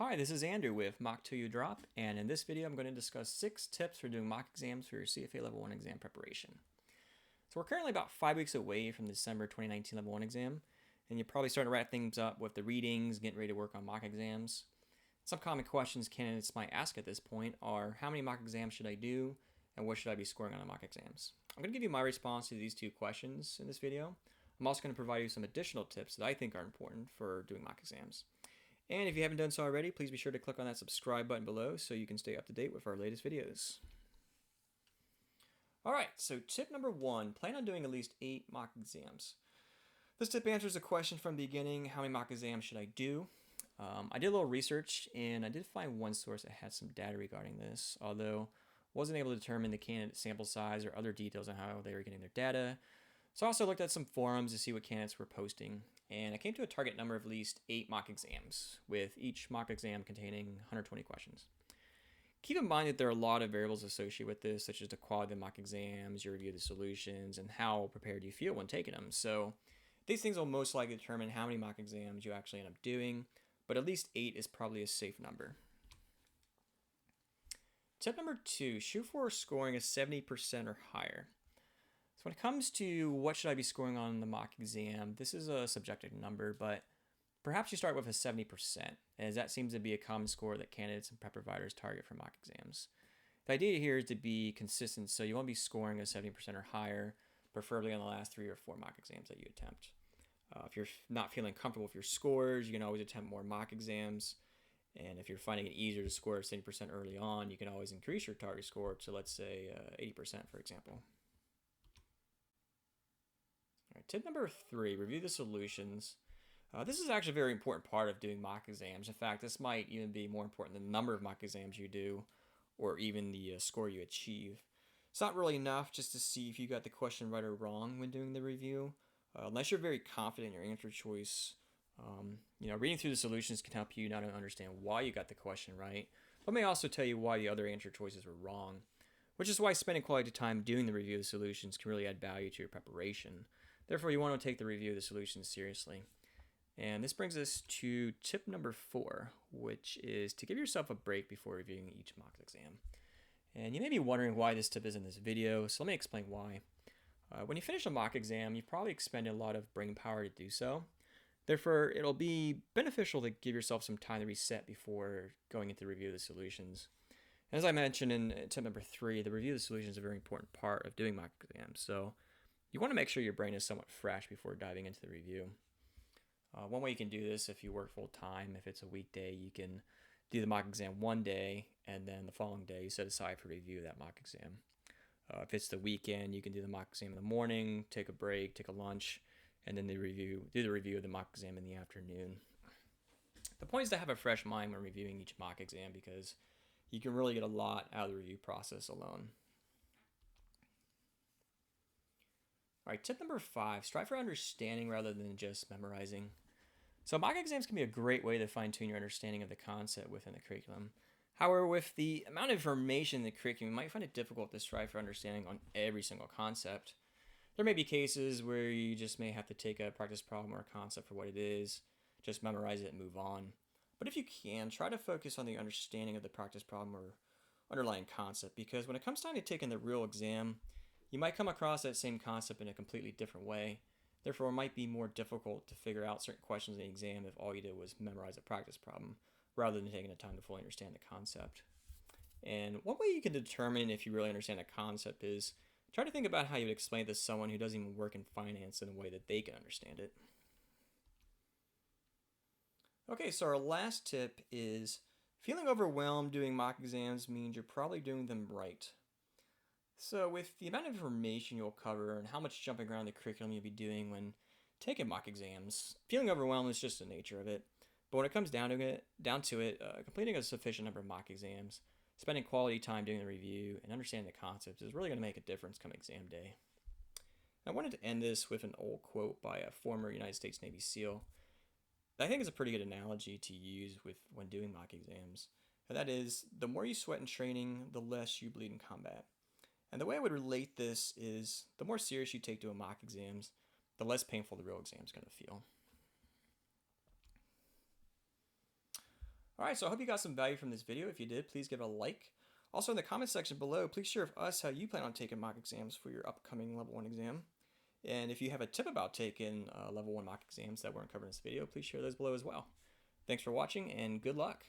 Hi, this is Andrew with Mock 2 You Drop, and in this video I'm going to discuss 6 tips for doing mock exams for your CFA Level 1 exam preparation. So we're currently about 5 weeks away from the December 2019 Level 1 exam, and you're probably starting to wrap things up with the readings, getting ready to work on mock exams. Some common questions candidates might ask at this point are, how many mock exams should I do, and what should I be scoring on the mock exams? I'm going to give you my response to these 2 questions in this video. I'm also going to provide you some additional tips that I think are important for doing mock exams. And if you haven't done so already, please be sure to click on that subscribe button below so you can stay up to date with our latest videos. Alright, so tip number 1, plan on doing at least 8 mock exams. This tip answers the question from the beginning, how many mock exams should I do? I did a little research and I did find one source that had some data regarding this, although wasn't able to determine the candidate sample size or other details on how they were getting their data. So I also looked at some forums to see what candidates were posting, and I came to a target number of at least 8 mock exams, with each mock exam containing 120 questions. Keep in mind that there are a lot of variables associated with this, such as the quality of the mock exams, your review of the solutions, and how prepared you feel when taking them. So these things will most likely determine how many mock exams you actually end up doing, but at least 8 is probably a safe number. Tip number 2, shoot for scoring a 70% or higher. So when it comes to what should I be scoring on the mock exam, this is a subjective number, but perhaps you start with a 70%, as that seems to be a common score that candidates and prep providers target for mock exams. The idea here is to be consistent, so you want to be scoring a 70% or higher, preferably on the last 3 or 4 mock exams that you attempt. If you're not feeling comfortable with your scores, you can always attempt more mock exams. And if you're finding it easier to score 70% early on, you can always increase your target score to, let's say, 80%, for example. All right, tip number 3, review the solutions. This is actually a very important part of doing mock exams. In fact, this might even be more important than the number of mock exams you do, or even the score you achieve. It's not really enough just to see if you got the question right or wrong when doing the review. Unless you're very confident in your answer choice, reading through the solutions can help you not only understand why you got the question right, but may also tell you why the other answer choices were wrong, which is why spending quality time doing the review of the solutions can really add value to your preparation. Therefore, you want to take the review of the solutions seriously. And this brings us to tip number 4, which is to give yourself a break before reviewing each mock exam. And you may be wondering why this tip is in this video, so let me explain why. When you finish a mock exam, you've probably expended a lot of brain power to do so. Therefore, it'll be beneficial to give yourself some time to reset before going into the review of the solutions. And as I mentioned in tip number 3, the review of the solutions is a very important part of doing mock exams. So you want to make sure your brain is somewhat fresh before diving into the review. One way you can do this, if you work full time, if it's a weekday, you can do the mock exam one day, and then the following day you set aside for review of that mock exam. If it's the weekend, you can do the mock exam in the morning, take a break, take a lunch, and then do the review of the mock exam in the afternoon. The point is to have a fresh mind when reviewing each mock exam, because you can really get a lot out of the review process alone. All right, tip number 5, strive for understanding rather than just memorizing. So mock exams can be a great way to fine-tune your understanding of the concept within the curriculum. However, with the amount of information in the curriculum, you might find it difficult to strive for understanding on every single concept. There may be cases where you just may have to take a practice problem or a concept for what it is, just memorize it and move on. But if you can, try to focus on the understanding of the practice problem or underlying concept, because when it comes time to taking the real exam, you might come across that same concept in a completely different way. Therefore, it might be more difficult to figure out certain questions in the exam if all you did was memorize a practice problem, rather than taking the time to fully understand the concept. And one way you can determine if you really understand a concept is try to think about how you would explain it to someone who doesn't even work in finance in a way that they can understand it. Okay, so our last tip is feeling overwhelmed doing mock exams means you're probably doing them right. So with the amount of information you'll cover and how much jumping around the curriculum you'll be doing when taking mock exams, feeling overwhelmed is just the nature of it. But when it comes down to it, completing a sufficient number of mock exams, spending quality time doing the review, and understanding the concepts is really going to make a difference come exam day. I wanted to end this with an old quote by a former United States Navy SEAL that I think is a pretty good analogy to use when doing mock exams. And that is, the more you sweat in training, the less you bleed in combat. And the way I would relate this is, the more serious you take doing mock exams, the less painful the real exam is going to feel. All right, so I hope you got some value from this video. If you did, please give it a like. Also, in the comment section below, please share with us how you plan on taking mock exams for your upcoming Level 1 exam. And if you have a tip about taking Level 1 mock exams that weren't covered in this video, please share those below as well. Thanks for watching, and good luck.